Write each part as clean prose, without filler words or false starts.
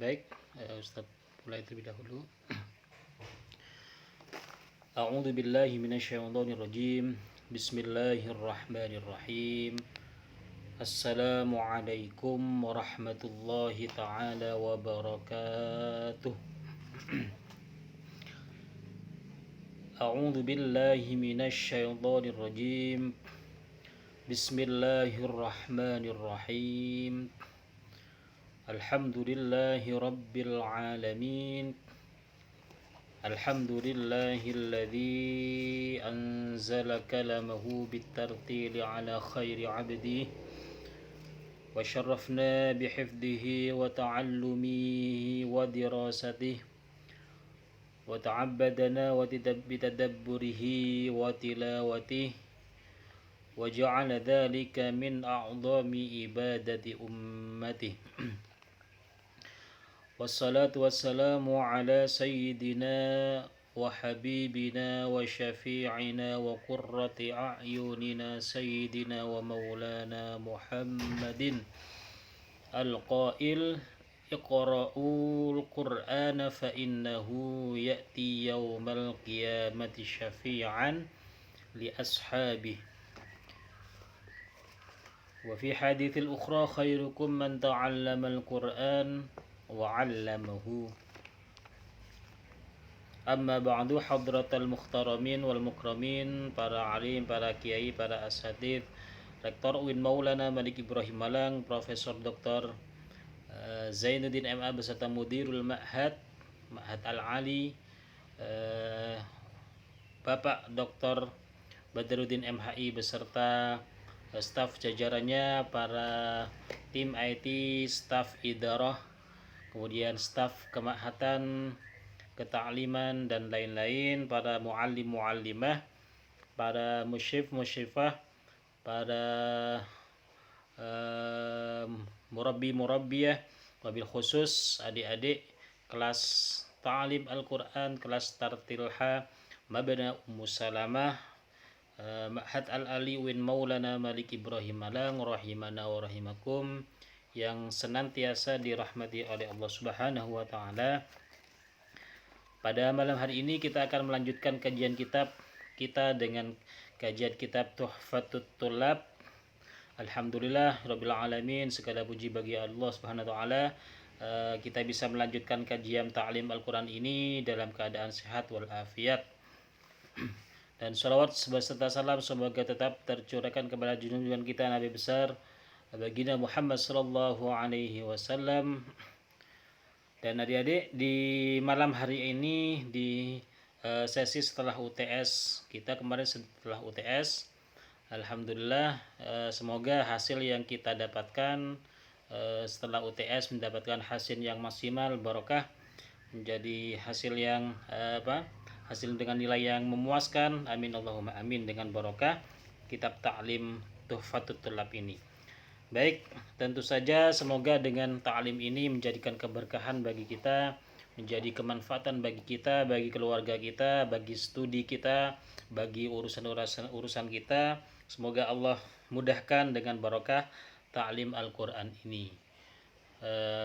Baik, Ustaz mulai terlebih dahulu. A'udzu billahi minasyaitonir rajim. Bismillahirrahmanirrahim. Assalamualaikum warahmatullahi taala wabarakatuh. A'udzu billahi minasyaitonir rajim. Bismillahirrahmanirrahim. Alhamdulillahi rabbil alamin. Alhamdulillahilladzi anzala kalamahu bitartili ala khairi abdihi wa syarrafna bihifdihi wa ta'allumihi wa dirasatihi wa ta'abbadana wa bitadabburihi wa tilawatihi wa ja'ala dhalika min a'dhami ibadati ummatihi. Wassalatu wassalamu ala sayyidina wa habibina wa syafi'ina wa qurrati a'yunina sayyidina wa maulana Muhammadin al-qail iqra'ul qur'ana fa innahu ya'ti yawmal qiyamati syafi'an li ashabihi. Wa fi hadithil ukhra khairukum man ta'allama al-Qur'an wa'allamahu. Amma ba'du, hadratal muhtaramin wal mukramin, para alim, para kiai, para asatidz, Rektor UIN Maulana Malik Ibrahim Malang, Profesor Dr. Zainuddin MA beserta Mudirul Ma'had Al-Ali, Bapak Dr. Badruddin MHI beserta staf jajarannya, para tim IT, staf idarah, kemudian staf kemahatan, ketakliman dan lain-lain, para muallim muallimah, para musyrif musyrifah, para murabbi murabbiyah, wabil khusus adik-adik kelas ta'lim Al-Quran, kelas tartilha Mabna Ummu Salamah, Ma'had Al-Ali UIN Maulana Malik Ibrahim Malang, rahimana wa rahimakum, yang senantiasa dirahmati oleh Allah Subhanahu wa taala. Pada malam hari ini kita akan melanjutkan kajian kitab kita dengan kajian kitab Tuhfatut Thullab. Alhamdulillah rabbil alamin, segala puji bagi Allah Subhanahu wa taala. Kita bisa melanjutkan kajian ta'lim Al-Quran ini dalam keadaan sehat walafiat. Dan salawat beserta salam semoga tetap tercurahkan kepada junjungan kita Nabi besar baginda Muhammad sallallahu alaihi wasallam. Dan adik-adik, di malam hari ini di sesi setelah UTS, kita kemarin setelah UTS, alhamdulillah, semoga hasil yang kita dapatkan setelah UTS mendapatkan hasil yang maksimal, barokah, menjadi hasil yang hasil dengan nilai yang memuaskan. Amin Allahumma amin, dengan barokah kitab ta'lim Tuhfatut Thullab ini. Baik, tentu saja semoga dengan ta'lim ini menjadikan keberkahan bagi kita, menjadi kemanfaatan bagi kita, bagi keluarga kita, bagi studi kita, bagi urusan kita. Semoga Allah mudahkan dengan barokah ta'lim Al-Quran ini.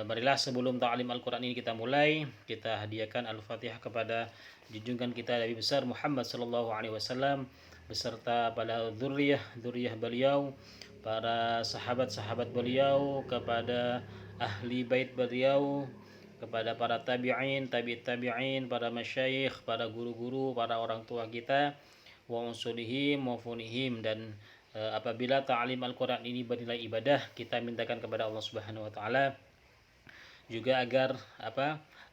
Marilah sebelum ta'lim Al-Quran ini kita mulai, kita hadiahkan Al-Fatihah kepada junjungan kita Nabi besar Muhammad sallallahu alaihi wasallam beserta pada dzurriyyah beliau, para sahabat-sahabat beliau, kepada ahli bait beliau, kepada para tabi'in, tabi'in, para masyayikh, para guru-guru, para orang tua kita, wa usulihim wa funihim. Dan apabila ta'lim Al-Quran ini bernilai ibadah, kita mintakan kepada Allah Subhanahu wa taala juga agar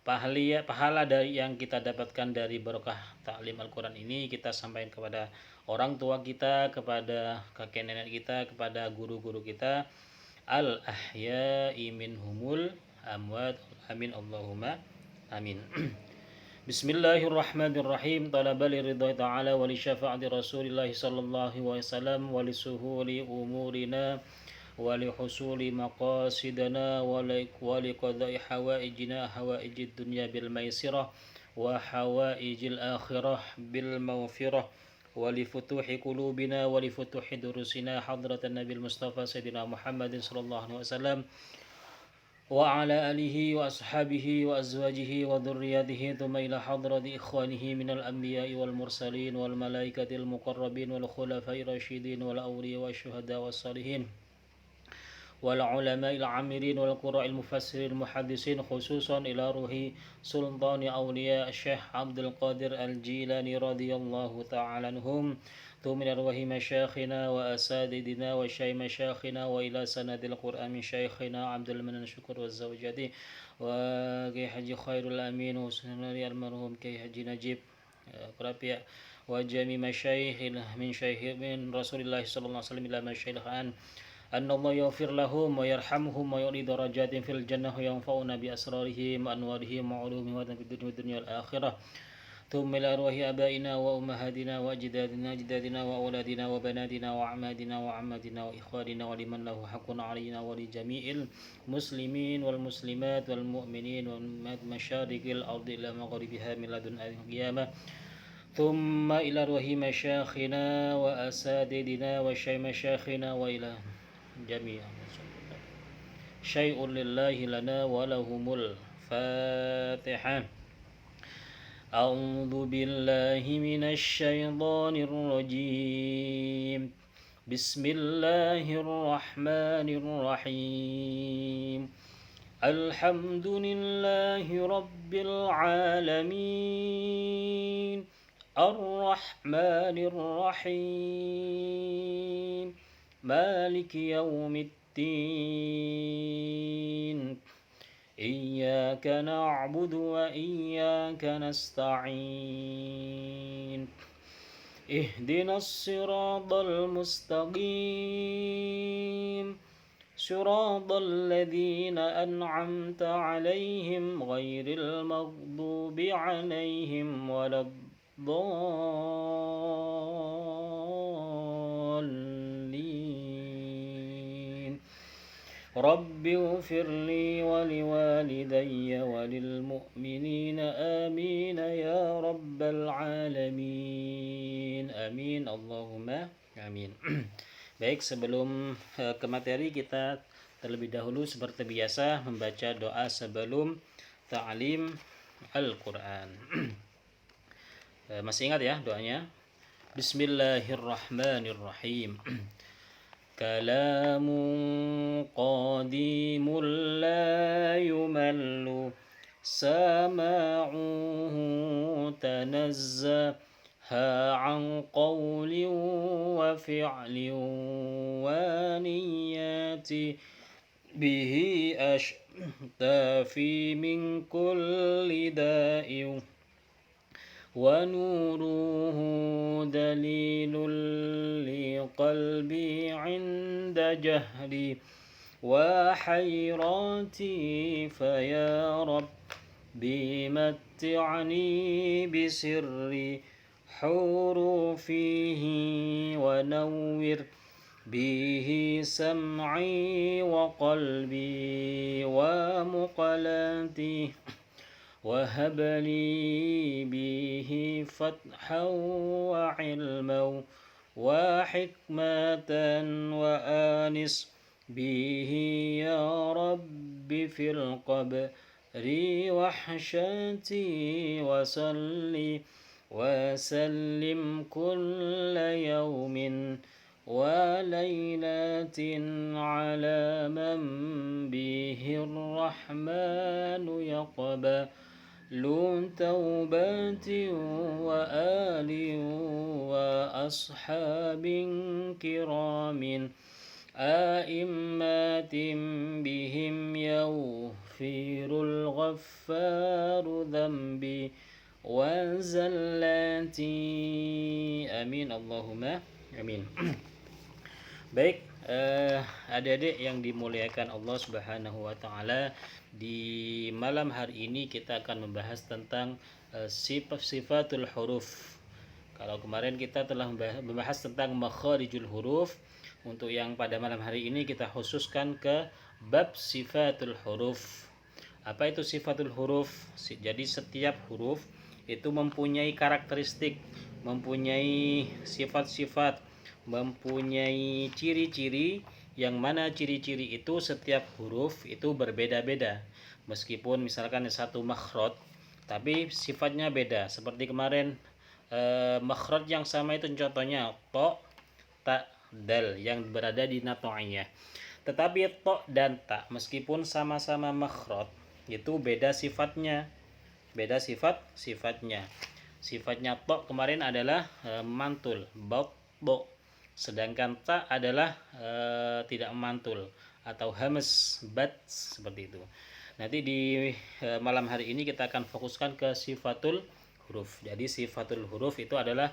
pahala dari yang kita dapatkan dari barokah ta'lim Al-Quran ini kita sampaikan kepada orang tua kita, kepada kakek nenek kita, kepada guru-guru kita, al-ahya'i minhumul amwat. Amin Allahumma amin. Bismillahirrahmanirrahim. Talaba li ridha ta'ala wa li syafa'ati Rasulillah sallallahu alaihi wasallam wa li suhuli umurina wa li husuli maqasidana wa li qada'i hawaijina hawaijid dunya bil maisirah wa hawaijil akhirah bil mawfirah wa li futuhi qulubina wa li futuhi durusina hadratan nabil mustafa sayyidina Muhammadin sallallahu alaihi wasallam وعلى آله وأصحابه وأزواجه وذرياته ثم إلى حضرة إخوانه من الأنبياء والمرسلين والملائكة المقربين والخلفاء الراشدين والأولياء والشهداء والصالحين والعلماء العاملين والقراء المفسرين المحدثين خصوصا إلى روح سلطان أولياء الشيخ عبد القادر الجيلاني رضي الله تعالى عنهم ثم من أرواح مشايخنا وأساتذتنا وشيخ مشايخنا وإلى سند القرآن من شيخنا عبد المنان شكر والزوجاتي وكي حجي خير الأمين وسنن المرحوم كي حجي نجيب ربيع وجميع مشايخ من شيخ من رسول الله صلى الله عليه وسلم إلى مشايخ أن الله يغفر لهم ويرحمهم ويعلي درجات في الجنة وينفعنا بأسرارهم وأنوارهم وعلومهم في الدنيا والدنيا والآخرة ثم إلى أرواح آبائنا وأمهاتنا وأجدادنا وأولادنا وبناتنا وأعمادنا وعماتنا وإخواننا ولمن له حق علينا ولجميع المسلمين والمسلمات والمؤمنين ومشارق الأرض إلى مغربها من لدن القيامة ثم إلى أرواح مشايخنا وأساتذتنا وشيخ مشايخنا وإلى جميع شيء لله لنا ولهم الفاتحة. أعوذ بالله من الشيطان الرجيم. بسم الله الرحمن الرحيم. الحمد لله رب العالمين الرحمن الرحيم مالك يوم الدين إياك نعبد وإياك نستعين اهدنا الصراط المستقيم صراط الذين أنعمت عليهم غير المغضوب عليهم ولا الضالين رب اغفر لي ولوالدي وللمؤمنين آمين يا رب العالمين آمين اللهم آمين. Baik, sebelum ke materi kita terlebih dahulu seperti biasa membaca doa sebelum ta'lim Al-Quran. Masih ingat ya doanya? Bismillahirrahmanirrahim. Kalamun qadimun la yumallu sama'uhu tanazza عن قول وفعل ونيات به أشتافي من كل داء ونوره دليل لقلبي عند جهلي وحيراتي فيا رب بمتعني بسري حروفه ونور به سمعي وقلبي ومقلاتي وهب لي به فتحا وعلما وحكمة وآنس به يا رب في القبر وحشتي وصلي وسلم كل يوم وليلة على من به الرحمن يقبل توبة وآل وأصحاب كرام آئمات بهم يغفر الغفار ذنبي وزلاتي amin Allahumma amin. Baik, adik-adik yang dimuliakan Allah Subhanahu wa taala, di malam hari ini kita akan membahas tentang sifatul huruf. Kalau kemarin kita telah membahas tentang makharijul huruf, untuk yang pada malam hari ini kita khususkan ke bab sifatul huruf. Apa itu sifatul huruf? Jadi setiap huruf itu mempunyai karakteristik, mempunyai sifat-sifat, mempunyai ciri-ciri yang mana ciri-ciri itu setiap huruf itu berbeda-beda. Meskipun misalkan satu makhraj, tapi sifatnya beda. Seperti kemarin makhraj yang sama itu contohnya to, ta, dal yang berada di nato'iyah. Tetapi to dan ta meskipun sama-sama makhraj itu beda sifatnya. Beda sifatnya. Sifatnya to kemarin adalah mantul, baut, bo. Sedangkan ta adalah tidak mantul atau hamas, bat, seperti itu. Nanti di malam hari ini kita akan fokuskan ke sifatul huruf. Jadi sifatul huruf itu adalah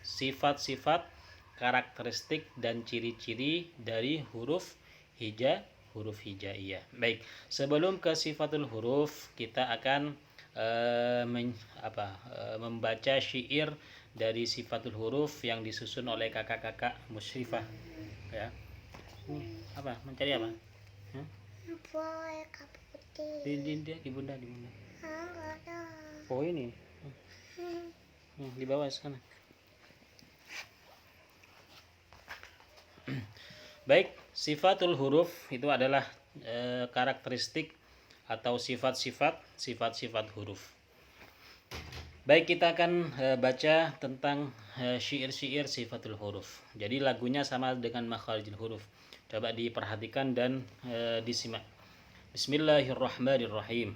sifat-sifat karakteristik dan ciri-ciri dari huruf hijaiyah. Baik, sebelum ke sifatul huruf kita akan membaca syair dari sifatul huruf yang disusun oleh kakak-kakak musyrifah ya. Apa? Mencari apa? Di bunda. Oh ini. Di bawah sana. Baik, sifatul huruf itu adalah karakteristik atau sifat-sifat huruf. Baik, kita akan baca tentang syair-syair sifatul huruf. Jadi lagunya sama dengan makharijul huruf. Coba diperhatikan dan disimak. Bismillahirrahmanirrahim.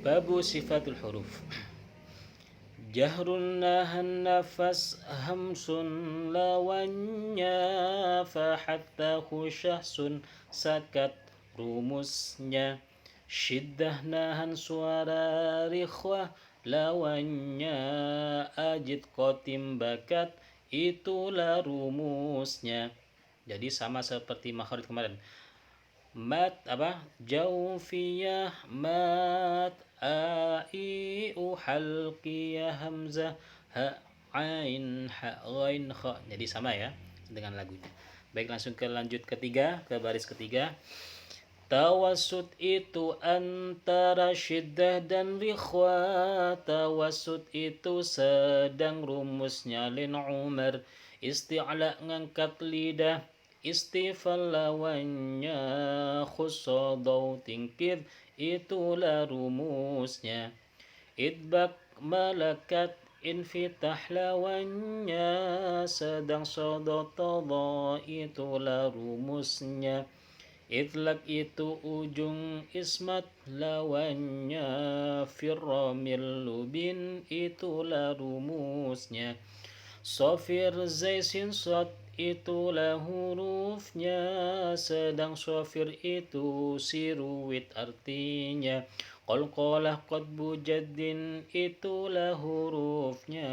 Babu sifatul huruf. Jahrun nahan nafas hamsun lawannya fahatta khusyahsun sakat rumusnya. Syiddah nahan suara rikhwah lawannya ajid qatim bakat itulah rumusnya. Jadi sama seperti makhraj kemarin. Mat apa? Jaufiyah mat ai halqiyah hamzah ha ain ha ghain kha. Jadi sama ya dengan lagunya. Baik, langsung ke lanjut ketiga, ke baris ketiga. Tawassut itu antara syiddah dan rikhwah. Tawassut itu sedang rumusnya lin umar. Isti'la ngangkat lidah, istifal lawannya khusadaw tingkir itulah rumusnya. Idbak malakat infitah lawannya sedang sodotodo itulah rumusnya. Idlak itu ujung ismat lawannya firramil lubin itulah rumusnya. Sofir zaisin sod itulah hurufnya sedang sofir itu siruit artinya. Qalqalah qadbu jaddin itulah hurufnya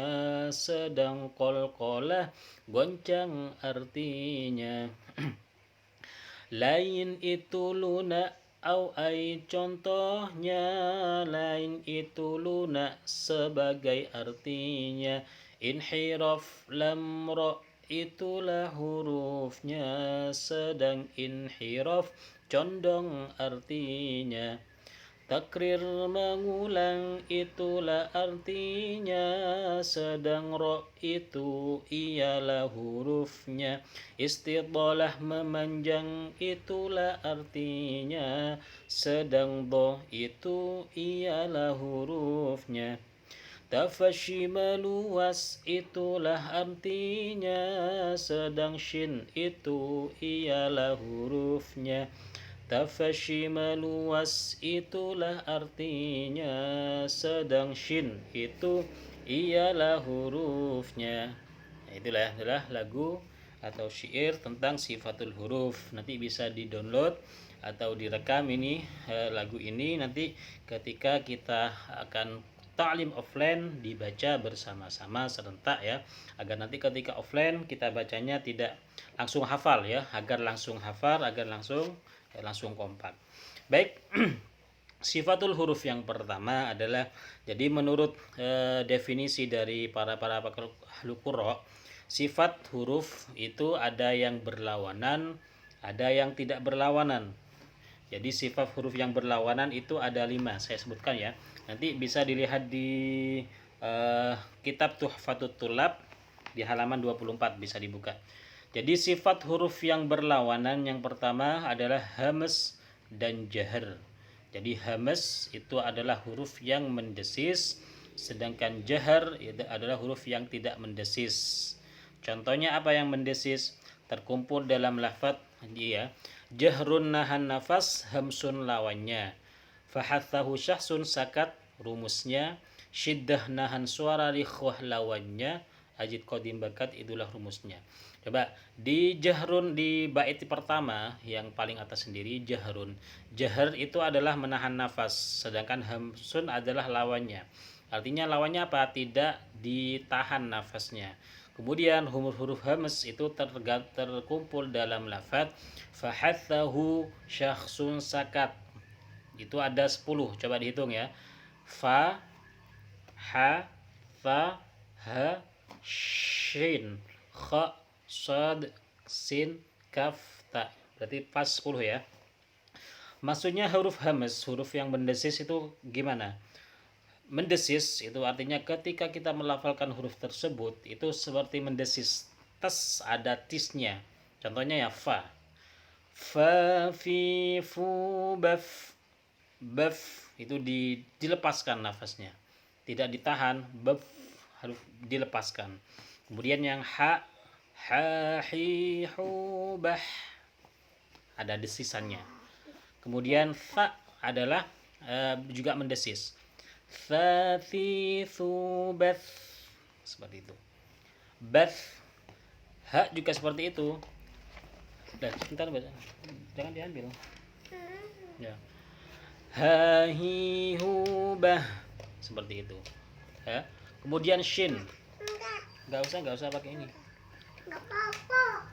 sedang qalqalah goncang artinya. Lain itu lunak au ai contohnya. Lain itu lunak sebagai artinya. Inhiraf lam ra itulah hurufnya sedang inhiraf condong artinya. Takrir mengulang itulah artinya sedang ra itu ialah hurufnya. Istidhalah memanjang itulah artinya sedang dha itu ialah hurufnya. Tafashi meluas itulah artinya sedang shin itu ialah hurufnya. Tafashi meluas itulah artinya sedang shin itu ialah hurufnya. Nah, itulah adalah lagu atau syair tentang sifatul huruf. Nanti bisa di-download atau direkam ini lagu ini nanti ketika kita akan ta'lim offline dibaca bersama-sama serentak ya, agar nanti ketika offline kita bacanya tidak langsung hafal ya, agar langsung hafal, agar langsung kompak. Baik, sifatul huruf yang pertama adalah, jadi menurut definisi dari para ahlu qurra, sifat huruf itu ada yang berlawanan, ada yang tidak berlawanan. Jadi sifat huruf yang berlawanan itu ada 5, saya sebutkan ya. Nanti bisa dilihat di kitab Tuhfatut Tulab di halaman 24 bisa dibuka. Jadi sifat huruf yang berlawanan yang pertama adalah hamas dan jahar. Jadi hamas itu adalah huruf yang mendesis, sedangkan jahar itu adalah huruf yang tidak mendesis. Contohnya apa yang mendesis? Terkumpul dalam lafaz dia jahrun nahan nafas, hamsun lawannya. Fahathahu syahsun sakat rumusnya. Syiddah nahan suara, rikhwah lawannya. Ajid qadim bakat itulah rumusnya. Coba di jahrun di bait pertama yang paling atas sendiri jahrun. Jahr itu adalah menahan nafas, sedangkan hamsun adalah lawannya. Artinya lawannya apa? Tidak ditahan nafasnya. Kemudian huruf hamas itu terkumpul dalam lafaz fahathahu syakhsun sakat. Itu ada 10. Coba dihitung ya. Fa, ha, tha, ha, shin, kha, sad, sin, kaf, ta. Berarti pas 10 ya. Maksudnya huruf hamas, huruf yang mendesis itu gimana? Mendesis itu artinya ketika kita melafalkan huruf tersebut itu seperti mendesis. Tes ada tisnya. Contohnya ya fa. Fa, fi, fu, baf. Baf itu dilepaskan nafasnya. Tidak ditahan, baf harus dilepaskan. Kemudian yang ha, hi, hu, bah. Ada desisannya. Kemudian fa adalah juga mendesis. Fa, fi, thu, bath. Seperti itu. Bath. Ha juga seperti itu. Dan sebentar baca. Jangan diambil. Ya. Ha, hi, hu, bah. Seperti itu. Ya. Kemudian shin. Enggak usah pakai ini. Enggak apa-apa.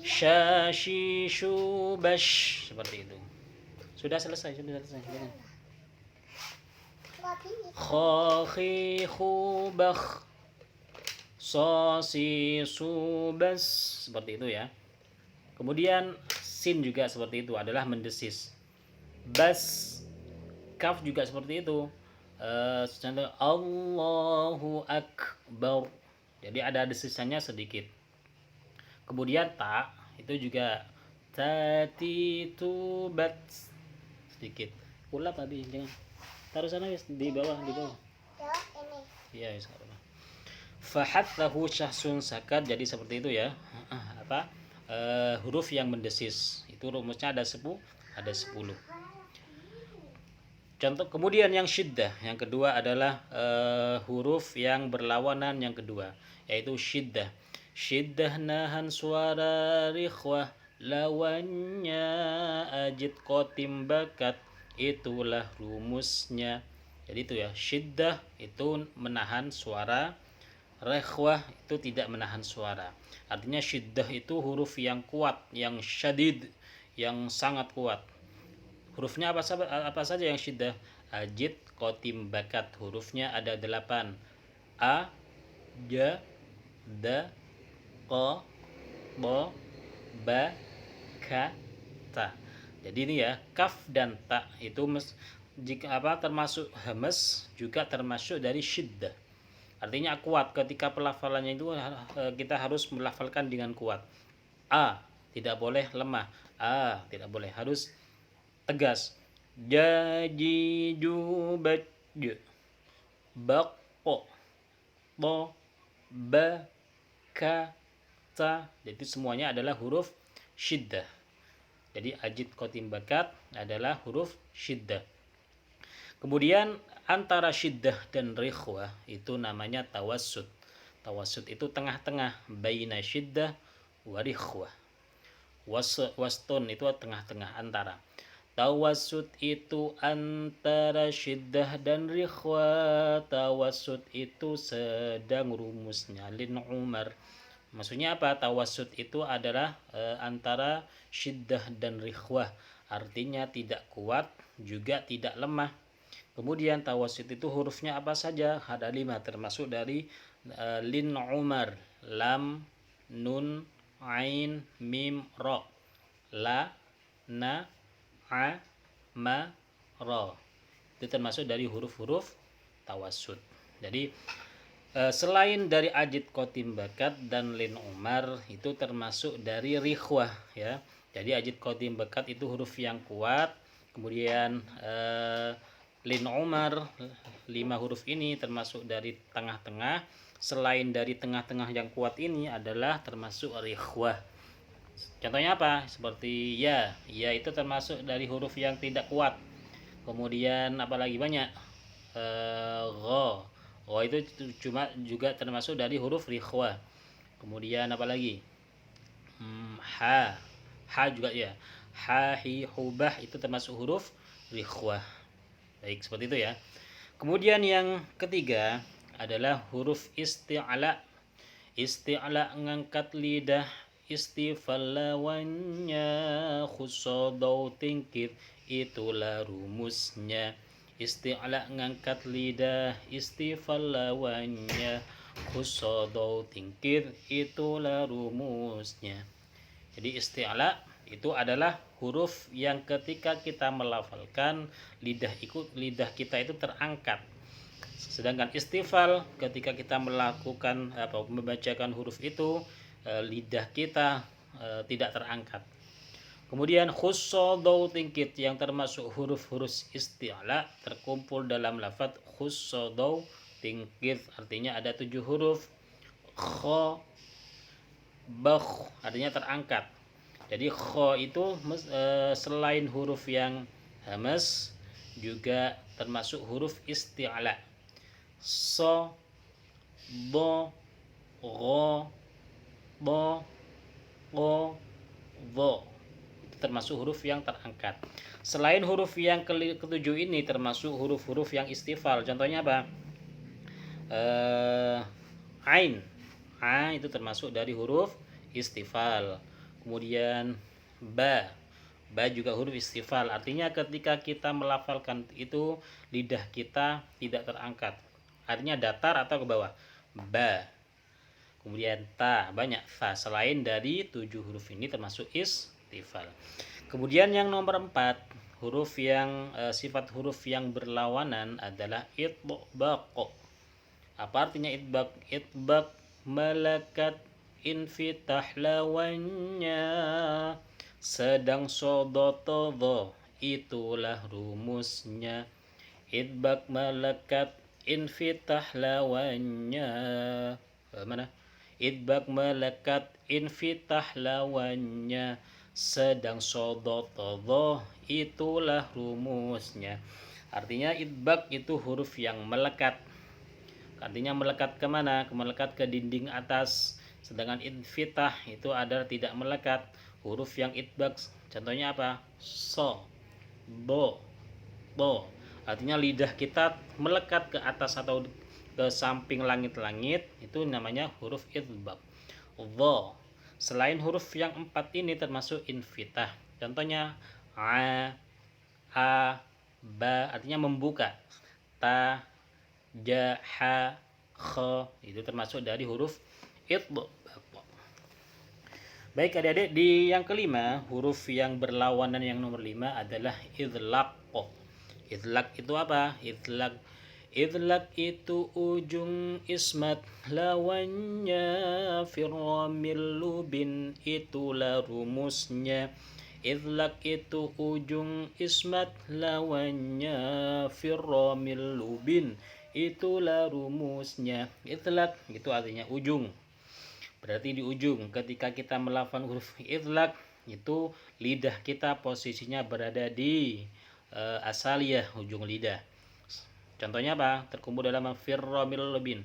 Sha, shi, shu, bash. Seperti itu. Sudah selesai. Kha, khi, khu, bakh. So, si, su, bas. Seperti itu ya. Kemudian sin juga seperti itu, adalah mendesis. Bas, kaf juga seperti itu. Contoh Allahu Akbar. Jadi ada desisannya sedikit. Kemudian ta itu juga tati tu bat sedikit. Ulap tadi jangan. Taruh sana di bawah. Iya, sekarang. Fahathahu syahsun sakat. Jadi seperti itu ya. Huruf yang mendesis. Itu rumusnya ada 10. Contoh kemudian yang syiddah, yang kedua adalah huruf yang berlawanan yang kedua, yaitu syiddah. Syiddah nahan suara, rikhwah lawannya ajid qatim bakat, itulah rumusnya. Jadi itu ya, syiddah itu menahan suara, rikhwah itu tidak menahan suara. Artinya syiddah itu huruf yang kuat, yang syadid, yang sangat kuat. Hurufnya apa saja yang syiddah? Ajid qatim bakat. Hurufnya ada 8. A, ja, da, qa, ba, ba, ka, ta. Jadi ini ya, kaf dan ta itu termasuk hamas, juga termasuk dari syiddah. Artinya kuat. Ketika pelafalannya itu kita harus melafalkan dengan kuat. A tidak boleh lemah. A tidak boleh, harus tegas. Jaji, ju, baj, baqo, bo, ba, ka, ta. Jadi semuanya adalah huruf syiddah. Jadi ajid qatim bakat adalah huruf syiddah. Kemudian antara syiddah dan rikhwah itu namanya tawassut. Tawassut itu tengah-tengah, baina syiddah wa rikhwah. Wastun itu tengah-tengah antara. Tawassut itu antara syiddah dan rikhwah. Tawassut itu sedang rumusnya lin Umar. Maksudnya apa? Tawassut itu adalah antara syiddah dan rikhwah. Artinya tidak kuat juga tidak lemah. Kemudian tawassut itu hurufnya apa saja? Ada 5, termasuk dari lin Umar, lam, nun, ain, mim, ra. La, na, a, ma, ra. Itu termasuk dari huruf-huruf tawassut. Jadi Selain dari ajit qatim bakat dan lin umar itu termasuk dari rikhwah ya. Jadi ajit qatim bakat itu huruf yang kuat, kemudian lin umar 5 huruf ini termasuk dari tengah-tengah. Selain dari tengah-tengah yang kuat ini adalah termasuk rikhwah. Contohnya apa? Seperti ya, ya itu termasuk dari huruf yang tidak kuat. Kemudian apalagi banyak? Gho. Gho itu cuma juga termasuk dari huruf rikhwah. Kemudian apalagi? Ha. Ha juga ya. Ha, hi, hubah itu termasuk huruf rikhwah. Baik, seperti itu ya. Kemudian yang ketiga adalah huruf isti'la. Isti'la ngangkat lidah, istifal lawannya, khusodau tingkir, itulah rumusnya. Isti'la ngangkat lidah, istifal lawannya, khusodau tingkir, itulah rumusnya. Jadi isti'la itu adalah huruf yang ketika kita melafalkan lidah kita itu terangkat. Sedangkan istifal ketika kita melakukan membacakan huruf itu lidah kita tidak terangkat. Kemudian khussodau tingkit yang termasuk huruf-huruf isti'la terkumpul dalam lafaz khussodau tingkit, artinya ada 7 huruf. Kho, bakh artinya terangkat. Jadi kho itu selain huruf yang hamas juga termasuk huruf isti'la. So, bo, ro, bo, ko, vo. Itu termasuk huruf yang terangkat. Selain huruf yang ketujuh ini termasuk huruf-huruf yang istifal. Contohnya apa? Ain. A itu termasuk dari huruf istifal. Kemudian ba. Ba juga huruf istifal. Artinya ketika kita melafalkan itu lidah kita tidak terangkat. Artinya datar atau ke bawah. Ba. Kemudian ta, banyak fa. Selain dari 7 huruf ini termasuk istifal. Kemudian yang nomor 4, huruf yang sifat huruf yang berlawanan adalah itbaq. Apa artinya itbaq? Itbaq malakat infitah lawannya, sedang sodotodho, itulah rumusnya. Itbaq malakat infitah lawannya. Mana? Idbak melekat infitah lawannya, sedang sodotodho, itulah rumusnya. Artinya idbak itu huruf yang melekat. Artinya melekat kemana? Melekat ke dinding atas. Sedangkan infitah itu adalah tidak melekat. Huruf yang idbak contohnya apa? So, bo, bo. Artinya lidah kita melekat ke atas atau ke samping langit-langit, itu namanya huruf idbaq. Dha. Selain huruf yang 4 ini termasuk infitah. Contohnya a, ba artinya membuka. Ta, ja, ha, kha itu termasuk dari huruf idbaq. Baik adik-adik, di yang kelima, huruf yang berlawanan yang nomor 5 adalah idlaq. Idlaq itu apa? Idlaq itu ujung ismat lawannya, firramil lubin itulah rumusnya. Idlaq itu ujung ismat lawannya, firramil lubin itulah rumusnya. Idlaq itu artinya ujung. Berarti di ujung ketika kita melafalkan huruf idlaq itu lidah kita posisinya berada di asaliyah, ujung lidah. Contohnya apa? Terkumpul dalam firramil lubin.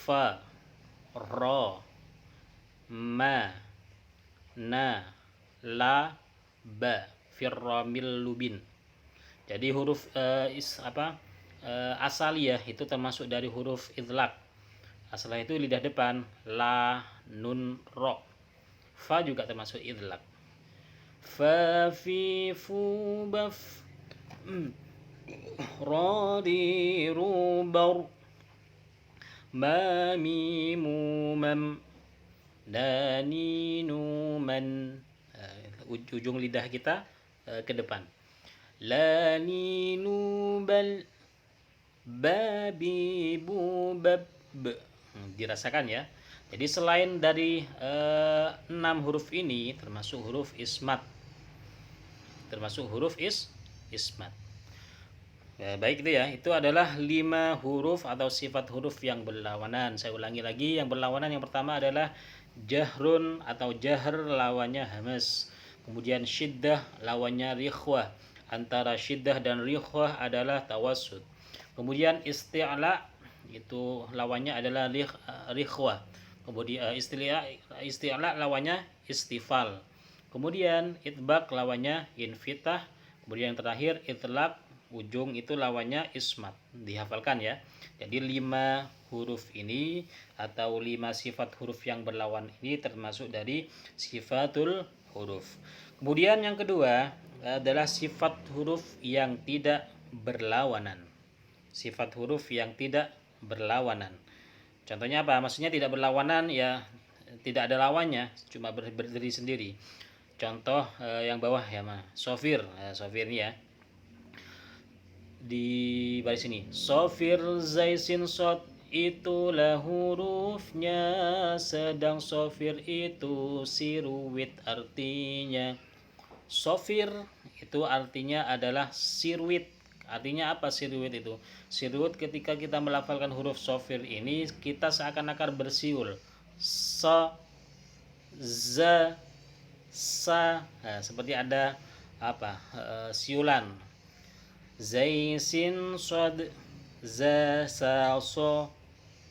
Fa, ro, ma, na, la, ba. Firramil lubin. Jadi huruf asaliyah itu termasuk dari huruf idlaq. Asalnya itu lidah depan, la, nun, ro. Fa juga termasuk idlaq. Fa, fi, fu, baf, radi, rubar, ma, mimu, mam, dani, numan. Ujung lidah kita ke depan. La, ni, nu, bal, babi, bu, bab, dirasakan ya. Jadi selain dari 6 huruf ini termasuk huruf ismat. Ismat. Ya, baik itu ya. Itu adalah 5 huruf atau sifat huruf yang berlawanan. Saya ulangi lagi, yang berlawanan yang pertama adalah jahrun atau jahr lawannya hamas. Kemudian syiddah lawannya rikhwah. Antara syiddah dan rikhwah adalah tawassut. Kemudian isti'la itu lawannya adalah rikhwah. Kemudian isti'la lawannya istifal. Kemudian itbaq lawannya infitah. Kemudian yang terakhir itlaq, ujung itu lawannya ismat. Dihafalkan ya. Jadi 5 huruf ini atau 5 sifat huruf yang berlawan ini termasuk dari sifatul huruf. Kemudian yang kedua adalah sifat huruf yang tidak berlawanan. Sifat huruf yang tidak berlawanan. Contohnya apa? Maksudnya tidak berlawanan ya tidak ada lawannya, cuma berdiri sendiri. Contoh yang bawah ya, sofir. Sofir ini ya. Di baris ini. Sofir zaisin sod itulah hurufnya, sedang sofir itu sirwit artinya. Sofir itu artinya adalah sirwit. Artinya apa sirwit itu? Sirwit ketika kita melafalkan huruf sofir ini kita seakan-akan bersiul. So, za, sa. Nah, seperti ada apa? Siulan. Zaisin sod, za, sa, so,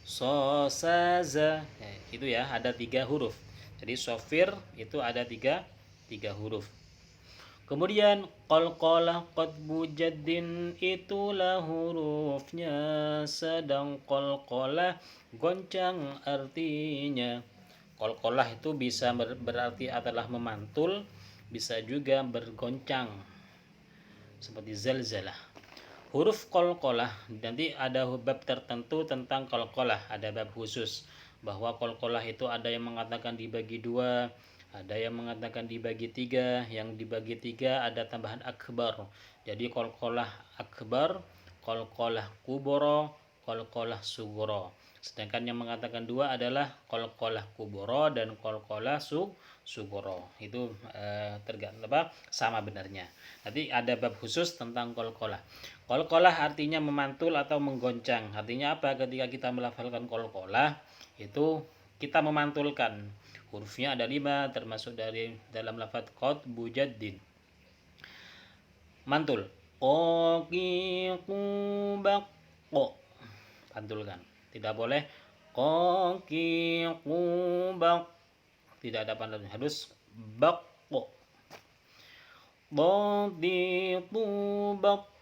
sa, za. Nah, itu ya, ada 3 huruf. Jadi sofir itu ada tiga huruf. Kemudian qalqalah qatbu jaddin itulah hurufnya, sedang qalqalah goncang artinya. Qalqalah itu bisa berarti adalah memantul, bisa juga bergoncang seperti zalzalah. Huruf qalqalah nanti ada bab tertentu tentang qalqalah, ada bab khusus bahwa qalqalah itu ada yang mengatakan dibagi 2, ada yang mengatakan dibagi 3, yang dibagi 3 ada tambahan akbar. Jadi qalqalah akbar, qalqalah kubro, qalqalah sugro. Sedangkan yang mengatakan 2 adalah qalqalah kubro dan qalqalah sugro. Itu tergantung sama benarnya. Nanti ada bab khusus tentang qalqalah. Qalqalah artinya memantul atau menggoncang. Artinya apa? Ketika kita melafalkan qalqalah itu kita memantulkan. Hurufnya ada 5 termasuk dari dalam lafaz qatbu jaddin. Mantul. Qaqi qubaq. Pantulkan. Tidak boleh qaqi qubaq. Tidak ada pantulan, harus baqo. Dadi tubaq.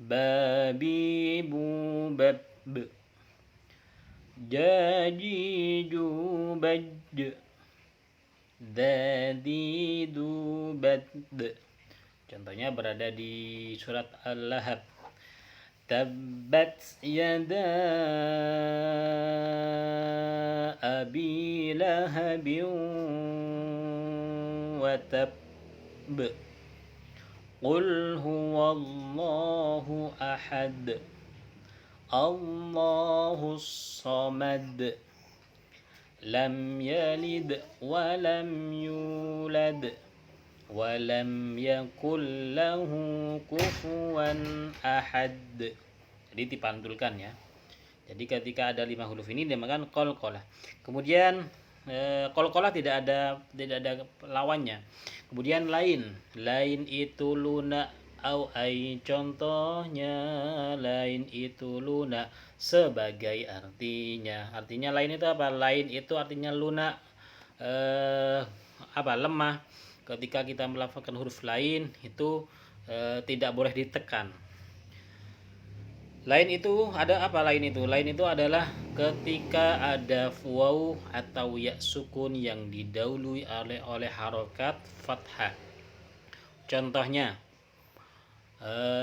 Babi bubab. Jaji jubaj. Dadi dubad. Contohnya berada di surat Al-Lahab. Tabbat yada abi lahabin wa tab. Qul huwallahu ahad. Allahus samad. Lam yalid wa lam yulad. Walam yakul lahu kufuwan ahad. Jadi dipantulkan ya. Jadi ketika ada 5 huruf ini dinamakan qalqalah. Kemudian qalqalah tidak ada lawannya. Kemudian lain itu luna au ai, contohnya lain itu luna sebagai artinya. Artinya lain itu apa? Lain itu artinya luna lemah. Ketika kita melafalkan huruf lain itu tidak boleh ditekan. Lain itu ada apa? Lain itu adalah ketika ada waw atau ya sukun yang didahului oleh harokat fathah. Contohnya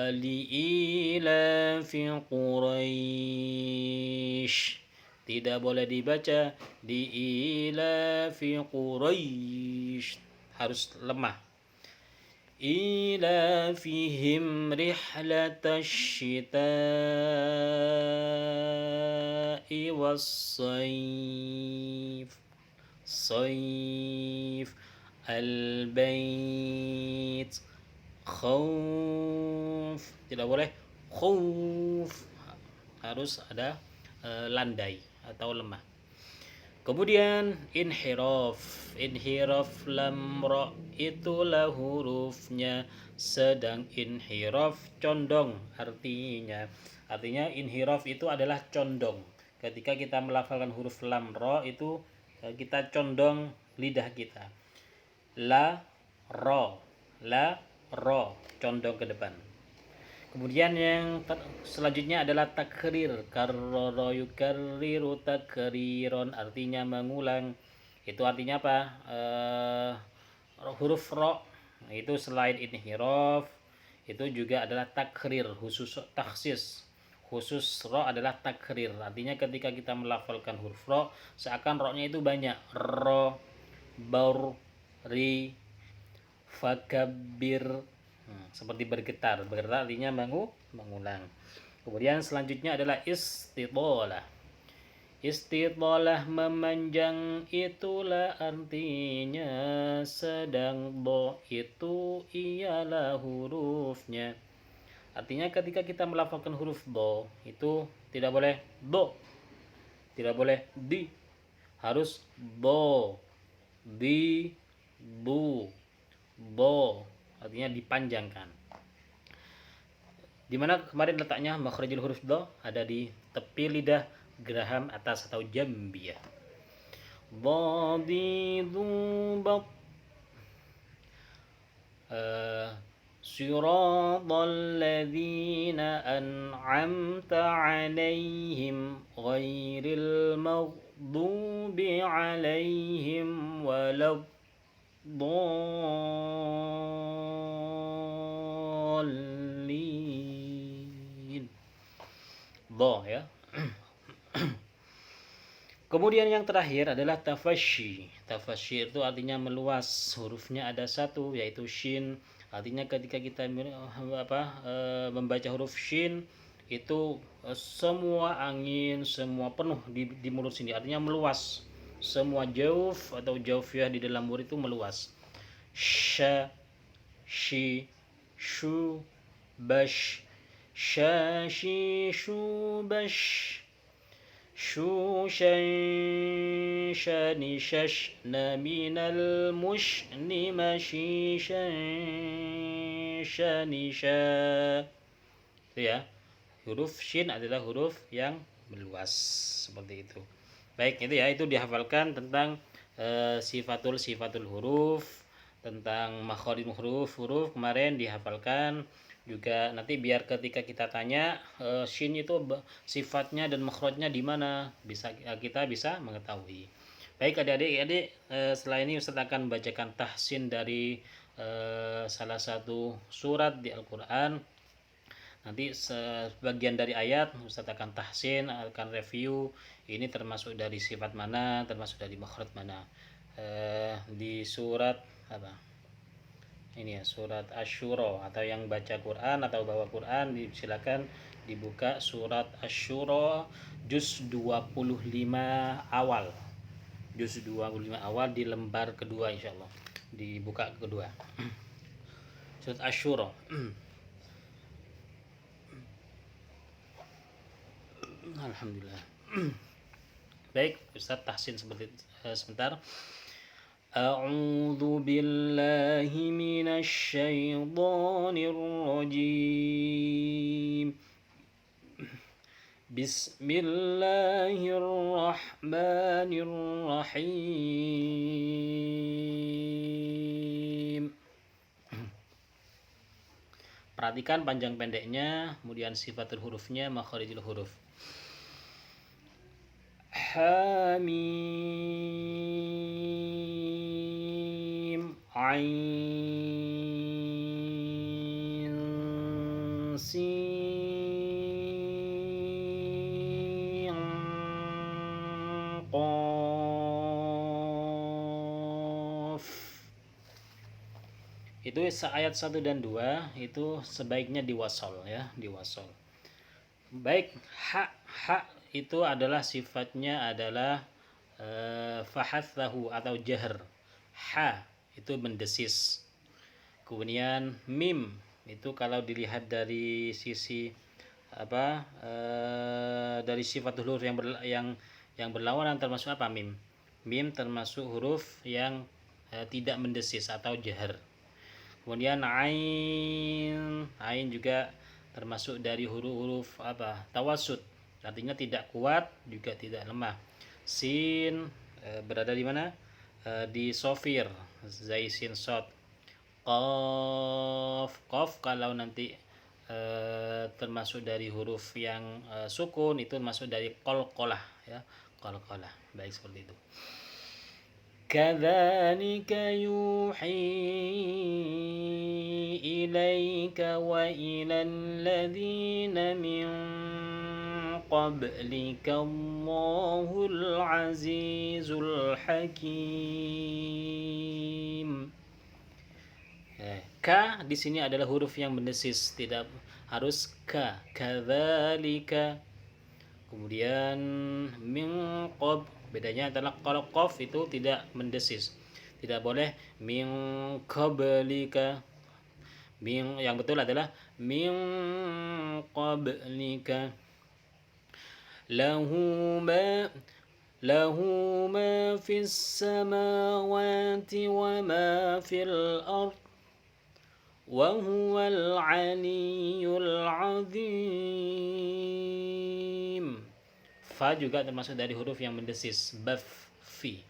li'ilafi Quraisy, tidak boleh dibaca li'ilafi Quraisy, harus lemah. إيلافهم رحلة الشتاء والصيف صيف البيت khauf, tidak boleh khauf, harus ada landai atau lemah. Kemudian inhiraf lam ra itulah hurufnya, sedang inhiraf condong, artinya inhiraf itu adalah condong. Ketika kita melafalkan huruf lam ra itu kita condong lidah kita, la ro condong ke depan. Kemudian yang selanjutnya adalah takrir, karrara yukarriru takriron, artinya mengulang. Itu artinya apa? Huruf ro itu selain inhiraf itu juga adalah takrir, khusus taksis. Khusus ro adalah takrir, artinya ketika kita melafalkan huruf ro seakan ro-nya itu banyak, ro, baur, ri, fakabir, seperti bergetar artinya mengulang. Kemudian selanjutnya adalah istitolah memanjang, itulah artinya sedang, bo itu ialah hurufnya. Artinya ketika kita melafalkan huruf bo itu tidak boleh bo, tidak boleh di, harus bo, di, bu, bo, artinya dipanjangkan. Di mana kemarin letaknya makhrajul huruf do? Ada di tepi lidah geraham atas atau jambiyah. Dhadidu bab siratal ladzina an'amta 'alaihim ghairil maghdubi 'alaihim walad dhalin. Do ya. Kemudian yang terakhir adalah tafasyi. Tafasyi itu artinya meluas. Hurufnya ada satu yaitu shin. Artinya ketika kita membaca huruf shin itu semua angin, semua penuh di mulut sini. Artinya meluas. Semua jauf atau jaufiyah di dalam mulut itu meluas. Sha, shi, shu, bash, sha, shi, shu, bash, shu, shan, shani, shashna, minal mushni, mashi, shan, shani, sha. Itu ya. Huruf shin adalah huruf yang meluas seperti itu. Baik, itu ya, itu dihafalkan tentang sifatul huruf, tentang makhrajul huruf kemarin dihafalkan juga. Nanti biar ketika kita tanya shin itu sifatnya dan makhrajnya di mana, kita bisa mengetahui. Baik adik-adik, setelah ini Ustaz akan membacakan tahsin dari salah satu surat di Al-Qur'an. Nanti sebagian dari ayat Ustaz akan tahsin, akan review ini termasuk dari sifat mana, termasuk dari makhraj mana. Di surat apa? Ini ya, surat Asy-Syura, atau yang baca Quran atau bawa Quran silakan dibuka surat Asy-Syura juz 25 awal. Juz 25 awal di lembar kedua insyaallah. Dibuka kedua. Surat Asy-Syura. Alhamdulillah. Baik, Ustaz tahsin sebentar. A'udzu billahi minasy syaithanir rajim. Bismillahirrahmanirrahim. Perhatikan panjang pendeknya, kemudian sifatul hurufnya, makharijul huruf. Hamim, ain, sin, qaf. Itu ayat 1 dan 2 itu sebaiknya diwasol ya, diwasol. Baik, ha itu adalah sifatnya adalah fahathahu atau jahr. Ha itu mendesis. Kemudian mim itu kalau dilihat dari sisi dari sifat huruf yang berlawanan termasuk apa? Mim. Mim termasuk huruf yang tidak mendesis atau jahr. Kemudian ain juga termasuk dari huruf-huruf tawasud, artinya tidak kuat juga tidak lemah. Sin berada di mana? Di sofir, zai sin sod. Qaf kalau nanti termasuk dari huruf yang sukun, itu masuk dari qalqalah ya, qalqalah. Baik, seperti itu. كذلك يوحي إليك وإلى الذين من قبلك الله العزيز الحكيم. Ka di sini adalah huruf yang mendesis, tidak harus ka. Kadzalika. Kemudian min qab, bedanya adalah kalau qaf itu tidak mendesis, tidak boleh min qablika. Min yang betul adalah min qablika. lahu ma fis samawati wa ma fil ard wa huwal aliyyul azim. Fa juga termasuk dari huruf yang mendesis, baf fi.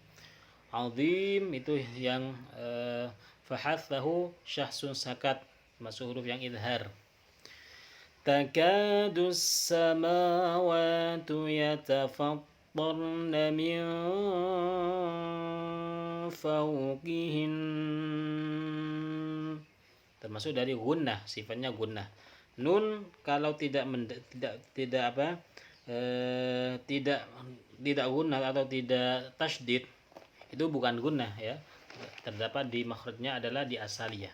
Azim itu yang fahathahu syahsun sakat, termasuk huruf yang idhar. Takadus samawatu yatafattarna min fawqihin, termasuk dari gunnah, sifatnya gunnah. Nun kalau tidak gunnah atau tidak tasydid, itu bukan gunnah ya, terdapat di makhrajnya adalah di asaliyah.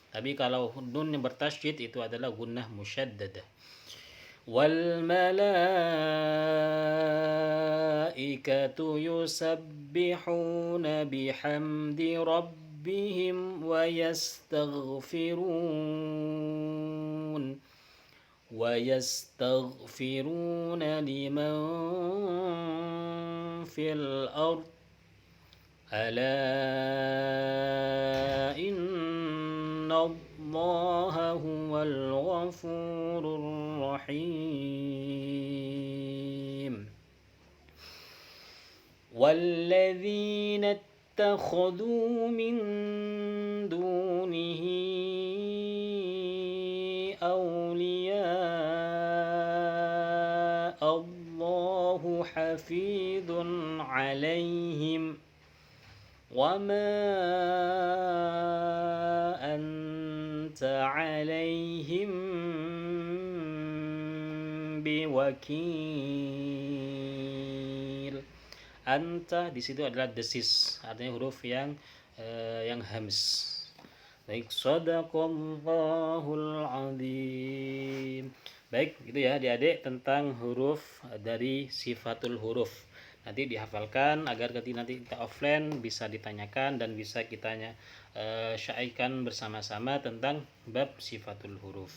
Tapi kalau nun yang bertasydid itu adalah gunnah musyaddadah. Wal malaikatu yusabbihuna bihamdi rabbihim wa yastaghfirun ويستغفرون لمن في الأرض ألا إن الله هو الغفور الرحيم. والذين اتخذوا من دونه أولياء الله حفيظ عليهم وما أنت عليهم بوكيل. Anta di situ adalah desis, artinya huruf yang hams. Baik, shadaqallahul azim. Baik, itu ya adik-adik tentang huruf dari sifatul huruf. Nanti dihafalkan agar nanti kita offline bisa ditanyakan dan bisa kita syaikan bersama-sama tentang bab sifatul huruf.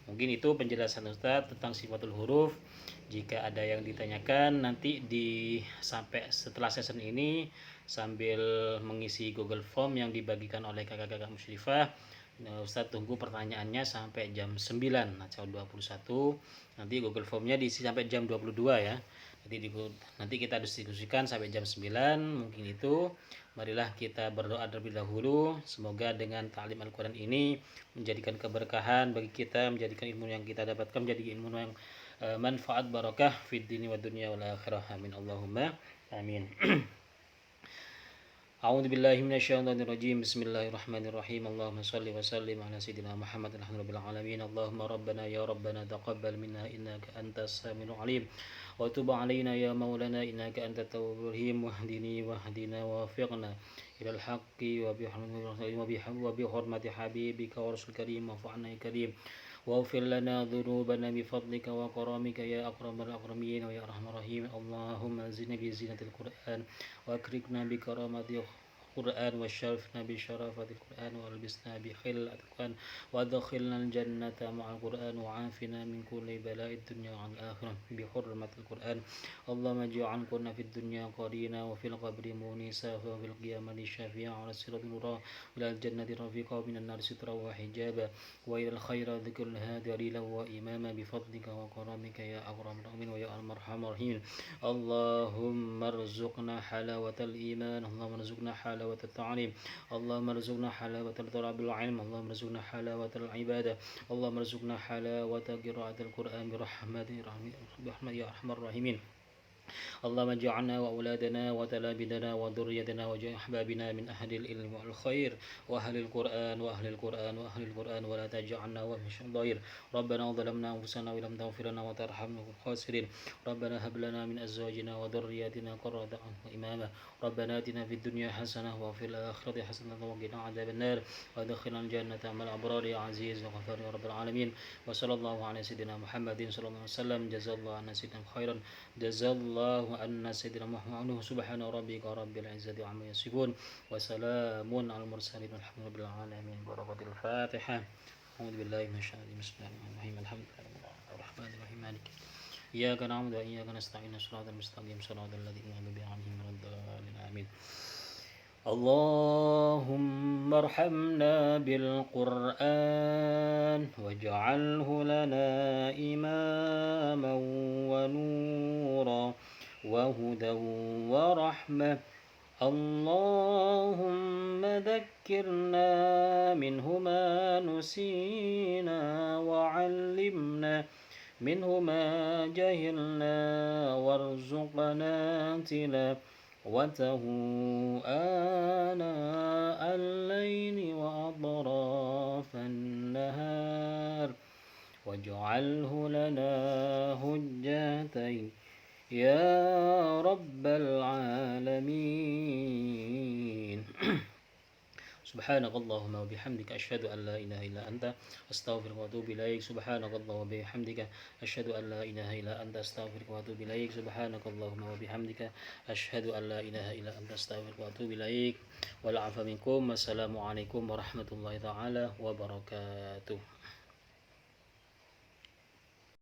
Mungkin itu penjelasan Ustaz tentang sifatul huruf. Jika ada yang ditanyakan nanti sampai setelah session ini sambil mengisi Google Form yang dibagikan oleh kakak-kakak musyrifah, Ustaz tunggu pertanyaannya sampai jam 9 atau 21. Nanti Google Formnya diisi sampai jam 22 ya. Nanti kita diskusikan sampai jam 9. Mungkin itu. Marilah kita berdoa terlebih dahulu. Semoga dengan ta'lim Al-Quran ini menjadikan keberkahan bagi kita, menjadikan ilmu yang kita dapatkan menjadi ilmu yang manfaat barakah fid dini wa dunya wal akhirah. Amin Allahumma amin. أعوذ بالله من الشيطان الرجيم بسم الله الرحمن الرحيم اللهم صل وسلم على سيدنا محمد الحمد لله رب العالمين اللهم ربنا يا ربنا تقبل منا إنك أنت السميع العليم وتب علينا يا مولانا إنك أنت التواب الرحيم واهدنا ووفقنا إلى الحق وبحرمة حبيبك ورسول الكريم واعف عنا يا كريم واغفر لنا ذنوبنا بفضلك وكرمك يا أكرم الأكرمين ويا أرحم الراحمين اللهم زدنا بزينة القرآن وأكرمنا بكرامة القرآن وشرفنا بشرافة القرآن والبسنا بخير القرآن وادخلنا الجنة مع القرآن وعافنا من كل بلاء الدنيا والآخرة بحرمة القرآن اللهم اجعلنا في الدنيا قرينا وفي القبر مونسا وفي القيامة شفيعا على الصراط نورا إلى الجنة رفيقا ومن النار سترا وحجابا وإلى الخير ذكر هذا دليلا وإماما بفضلك وكرمك يا أكرم الراحمين ويا أرحم الراحمين اللهم ارزقنا حلاوة الإيمان اللهم ارزقنا حلاوة التعليم اللهم ارزقنا حلاوة طلب العلم اللهم ارزقنا حلاوة العبادة اللهم ارزقنا حلاوة قراءة القرآن برحمة يا أرحم الراحمين اللهم اجعلنا وأولادنا وتلاميذنا وذريتنا وأحبابنا من أهل العلم والخير وأهل القرآن ولا تجعلنا ومن الضير ربنا ظلمنا أنفسنا ولم تغفر لنا وترحمنا الخاسرين ربنا هب لنا من أزواجنا وذرياتنا قرة أعين وإماما ربنا آتنا في الدنيا حسنة وفي الآخرة حسنة وقنا عذاب النار وادخلنا الجنة مع الأبرار يا عزيز وغفار يا رب العالمين وصلى الله على سيدنا محمد صلى الله عليه وسلم جزا الله عنا سيدنا خيرا جزا الله عنا سيدنا محمد سبحان ربك رب العزة عما يصفون وسلام على المرسلين والحمد لله رب العالمين بركة الفاتحة أعوذ بالله من الشيطان الرجيم بسم الله الرحمن الرحيم الحمد لله الرحمن الرحيم مالك إياك نعبد وإياك نستعين صراط المستقيم صراط الذين أنعمت عليهم غير الضالين آمين اللهم ارحمنا بالقرآن واجعله لنا إماما ونورا وهدى ورحمة اللهم ذكرنا منه ما نسينا وعلمنا منه ما جهلنا وارزقنا تلاوته آناء الليل وأطراف النهار واجعله لنا حجتين يا رب العالمين سبحانك اللهم وبحمدك أشهد أن لا إله إلا أنت أستغفرك وأتوب إليك سبحانك اللهم وبحمدك أشهد أن لا إله إلا أنت أستغفرك وأتوب إليك سبحانك اللهم وبحمدك أشهد أن لا إله إلا أنت أستغفرك وأتوب إليك والعفو منكم والسلام عليكم ورحمة الله تعالى وبركاته